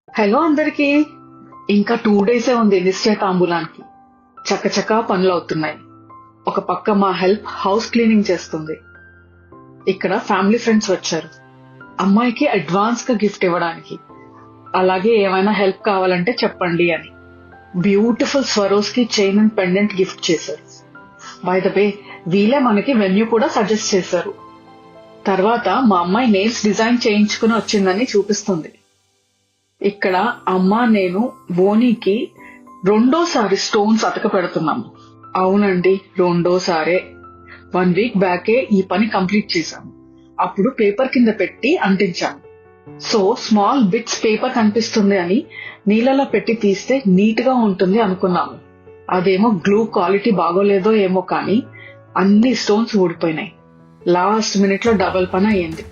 Hello అందరికి. ఇంకా 2 డేసే ఉంది నిశ్చయితాంబూలానికి. చకచకా పనులు అవుతున్నాయి. ఒక పక్క మా హెల్ప్ హౌస్ క్లీనింగ్ చేస్తుంది. ఇక్కడ ఫ్యామిలీ ఫ్రెండ్స్ వచ్చారు అమ్మాయికి అడ్వాన్స్ గా గిఫ్ట్ ఇవ్వడానికి. అలాగే ఏమైనా హెల్ప్ కావాలంటే చెప్పండి అని బ్యూటిఫుల్ స్వరోస్ కి చైన్ అండ్ పెండెంట్ గిఫ్ట్ చేశారు. బై ద వే, వీళ్ళే మనకి వెన్యూ కూడా సజెస్ట్ చేశారు. తర్వాత మా అమ్మాయి నెయిల్స్ డిజైన్ చేయించుకుని వచ్చిందని చూపిస్తుంది. ఇక్కడ అమ్మ నేను బోనీకి రెండోసారి స్టోన్స్ అతక పెడుతున్నాము. అవునండి, రెండోసారే. 1 వీక్ బ్యాకే ఈ పని కంప్లీట్ చేశాము. అప్పుడు పేపర్ కింద పెట్టి అంటించాము. సో స్మాల్ బిట్స్ పేపర్ కనిపిస్తుంది అని నీళ్ళలో పెట్టి తీస్తే నీట్ గా ఉంటుంది అనుకున్నాము. అదేమో గ్లూ క్వాలిటీ బాగోలేదో ఏమో కానీ అన్ని స్టోన్స్ ఊడిపోయినాయి. లాస్ట్ మినిట్ లో డబల్ పని అయ్యింది.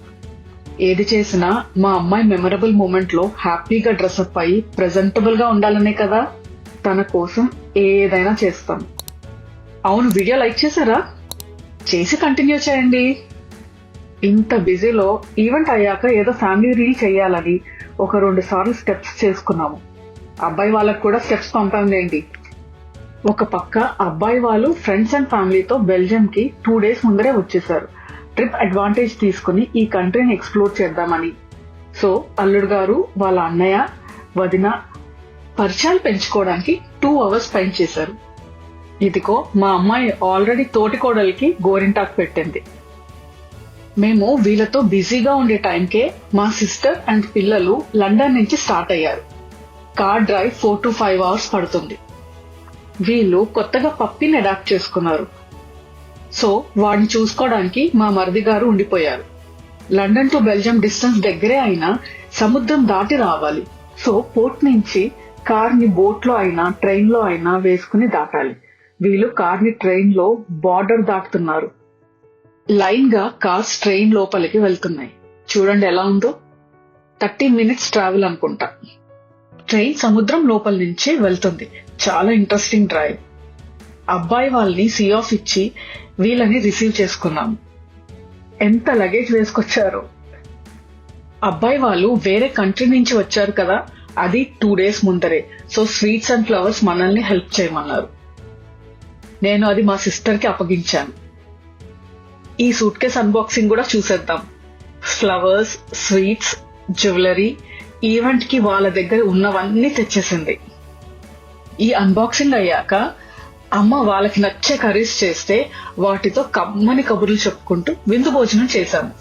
ఏది చేసినా మా అమ్మాయి మెమరబుల్ మూమెంట్ లో హ్యాపీగా డ్రెస్అప్ అయ్యి ప్రెజెంటబుల్ గా ఉండాలనే కదా. తన కోసం ఏదైనా చేస్తాం. అవును, వీడియో లైక్ చేశారా? చేసి కంటిన్యూ చేయండి. ఇంత బిజీలో ఈవెంట్ అయ్యాక ఏదో ఫ్యామిలీ రీల్ చేయాలని ఒక 2 సార్లు స్టెప్స్ చేసుకున్నాము. అబ్బాయి వాళ్ళకు కూడా స్టెప్స్ పంపాంలేండి. ఒక పక్క అబ్బాయి వాళ్ళు ఫ్రెండ్స్ అండ్ ఫ్యామిలీతో బెల్జియం కి 2 డేస్ ముందరే వచ్చేసారు. ట్రిప్ అడ్వాంటేజ్ తీసుకుని ఈ కంట్రీని ఎక్స్ప్లోర్ చేద్దామని. సో అల్లుడు గారు వాళ్ళ అన్నయ్య వదిన పరిచయాలు పెంచుకోవడానికి 2 అవర్స్ స్పెండ్ చేశారు. ఇదిగో మా అమ్మాయి ఆల్రెడీ తోటి కోడలికి గోరింటాకు పెట్టింది. మేము వీళ్ళతో బిజీగా ఉండే టైంకే మా సిస్టర్ అండ్ పిల్లలు లండన్ నుంచి స్టార్ట్ అయ్యారు. కార్ డ్రైవ్ 4 to 5 అవర్స్ పడుతుంది. వీళ్ళు కొత్తగా పప్పిని అడాప్ట్ చేసుకున్నారు. సో వాడిని చూసుకోవడానికి మా మరిది గారు ఉండిపోయారు. లండన్ టు బెల్జియం డిస్టెన్స్ దగ్గరే అయినా సముద్రం దాటి రావాలి. సో పోర్ట్ నుంచి కార్ ని బోట్ లో అయినా ట్రైన్ లో అయినా వేసుకుని దాటాలి. వీళ్ళు కార్ ని ట్రైన్ లో బార్డర్ దాటుతున్నారు. లైన్ గా కార్స్ ట్రైన్ లోపలికి వెళ్తున్నాయి. చూడండి ఎలా ఉందో. 30 minutes ట్రావెల్ అనుకుంటా. ట్రైన్ సముద్రం లోపల నుంచి వెళ్తుంది. చాలా ఇంట్రెస్టింగ్ డ్రైవ్. అబ్బాయి వాళ్ళని సీ ఆఫ్ ఇచ్చి వీళ్ళని రిసీవ్ చేసుకున్నాము. ఎంత లగేజ్ వేసుకొచ్చారో. అబ్బాయి వాళ్ళు వేరే కంట్రీ నుంచి వచ్చారు కదా, అది 2 days ముందరే. సో స్వీట్స్ అండ్ ఫ్లవర్స్ మనల్ని హెల్ప్ చేయమన్నారు. నేను అది మా సిస్టర్ కి అప్పగించాను. ఈ సూట్ కేస్ అన్బాక్సింగ్ కూడా చూసేద్దాం. ఫ్లవర్స్, స్వీట్స్, జ్యువెలరీ, ఈవెంట్ కి వాళ్ళ దగ్గర ఉన్నవన్నీ తెచ్చేసింది. ఈ అన్బాక్సింగ్ అయ్యాక అమ్మ వాళ్ళకి నచ్చే కర్రీస్ చేస్తే వాటితో కమ్మని కబుర్లు చెప్పుకుంటూ విందు భోజనం చేశాము.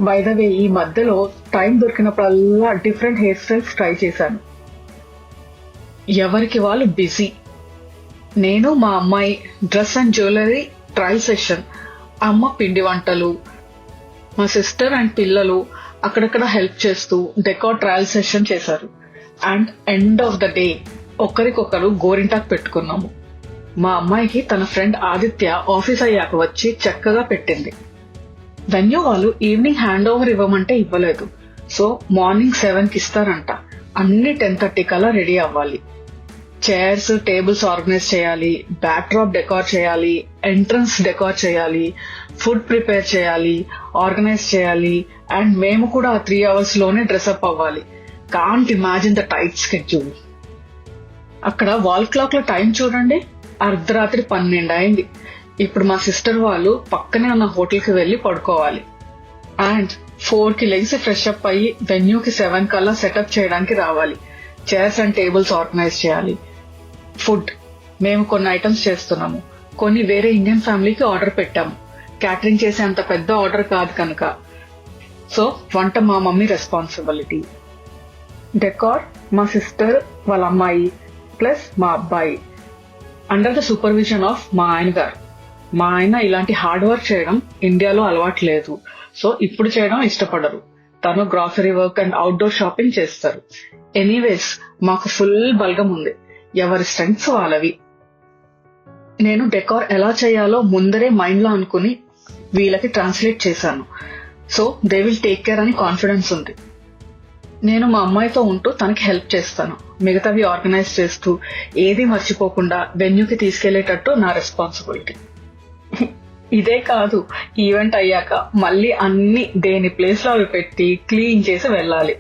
బై ద వే, ఈ మధ్యలో టైం దొరికినప్పుడల్లా డిఫరెంట్ హెయిర్ స్టైల్స్ ట్రై చేశాను. ఎవరికి వాళ్ళు బిజీ. నేను మా అమ్మాయి dress and jewellery trial session, అమ్మ పిండి వంటలు, మా సిస్టర్ అండ్ పిల్లలు అక్కడక్కడ హెల్ప్ చేస్తూ డెకార్ ట్రయల్ సెషన్ చేశారు. And end of the day ఒకరికొకరు గోరింటాకు పెట్టుకున్నాము. మా అమ్మాయికి తన ఫ్రెండ్ ఆదిత్య ఆఫీస్ అయ్యాక వచ్చి చక్కగా పెట్టింది. వెన్యూ వాళ్ళు ఈవినింగ్ హ్యాండ్ ఓవర్ ఇవ్వమంటే ఇవ్వలేదు. సో మార్నింగ్ 7కి ఇస్తారంట. అన్ని 10:30 కల్లా రెడీ అవ్వాలి. చైర్స్, టేబుల్స్ ఆర్గనైజ్ చేయాలి, బ్యాక్ డ్రాప్ డెకార్ చేయాలి, ఎంట్రన్స్ డెకార్ చేయాలి, ఫుడ్ ప్రిపేర్ చేయాలి, ఆర్గనైజ్ చేయాలి. అండ్ మేము కూడా ఆ 3 hours లోనే డ్రెస్అప్ అవ్వాలి. Can't imagine the tight schedule. అక్కడ వాల్ క్లాక్ లో టైం చూడండి, అర్ధరాత్రి 12 అయింది. ఇప్పుడు మా సిస్టర్ వాళ్ళు పక్కనే ఉన్న హోటల్ కి వెళ్లి పడుకోవాలి. అండ్ 4కి లెగ్స్ ఫ్రెష్ అప్ అయ్యి వెన్యూకి 7 కల్లా సెటప్ చేయడానికి రావాలి. చైర్స్ అండ్ టేబుల్స్ ఆర్గనైజ్ చేయాలి. ఫుడ్ మేము కొన్ని ఐటమ్స్ చేస్తున్నాము, కొన్ని వేరే ఇండియన్ ఫ్యామిలీకి ఆర్డర్ పెట్టాము. క్యాటరింగ్ చేసే అంత పెద్ద ఆర్డర్ కాదు కనుక. సో వంట మా మమ్మీ రెస్పాన్సిబిలిటీ. డెకార్ మా సిస్టర్ వాళ్ళ అమ్మాయి ప్లస్ మా అబ్బాయి అండర్ ద సూపర్విజన్ ఆఫ్ మా ఆయన గారు. మా ఆయన ఇలాంటి హార్డ్ వర్క్ చేయడం ఇండియాలో అలవాటు లేదు. సో ఇప్పుడు చేయడం ఇష్టపడరు. తను grocery work and outdoor shopping చేస్తారు. ఎనీవేస్ మాకు ఫుల్ బల్గం ఉంది. ఎవరి స్ట్రెంగ్స్ వాళ్ళవి. నేను డెకార్ ఎలా చేయాలో ముందరే మైండ్ లో అనుకుని వీళ్ళకి ట్రాన్స్లేట్ చేశాను. So they will take care అని కాన్ఫిడెన్స్ ఉంది. నేను మా అమ్మాయితో ఉంటూ తనకి హెల్ప్ చేస్తాను. మిగతావి ఆర్గనైజ్ చేస్తూ ఏది మర్చిపోకుండా వెన్యూకి తీసుకెళ్లేటట్టు నా రెస్పాన్సిబిలిటీ. ఇదే కాదు, ఈవెంట్ అయ్యాక మళ్ళీ అన్ని దేని ప్లేస్ లో అవి పెట్టి క్లీన్ చేసి వెళ్ళాలి.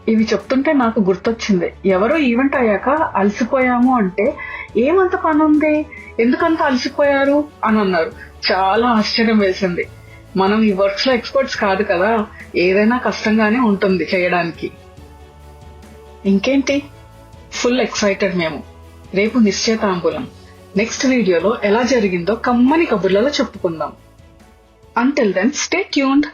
ఇవి చెప్తుంటే నాకు గుర్తొచ్చింది, ఎవరో ఈవెంట్ అయ్యాక అలసిపోయాము అంటే ఏమంత పని ఉంది, ఎందుకంత అలసిపోయారు అని అన్నారు. చాలా ఆశ్చర్యం వేసింది. మనం ఈ వర్క్స్ లో ఎక్స్పర్ట్స్ కాదు కదా, ఏదైనా కష్టంగానే ఉంటుంది చేయడానికి. ఇంకేంటి, ఫుల్ ఎక్సైటెడ్ మేము. రేపు నిశ్చయితాంబూలం. నెక్స్ట్ వీడియోలో ఎలా జరిగిందో కమ్మని కబుర్లలో చెప్పుకుందాం. Until then stay tuned.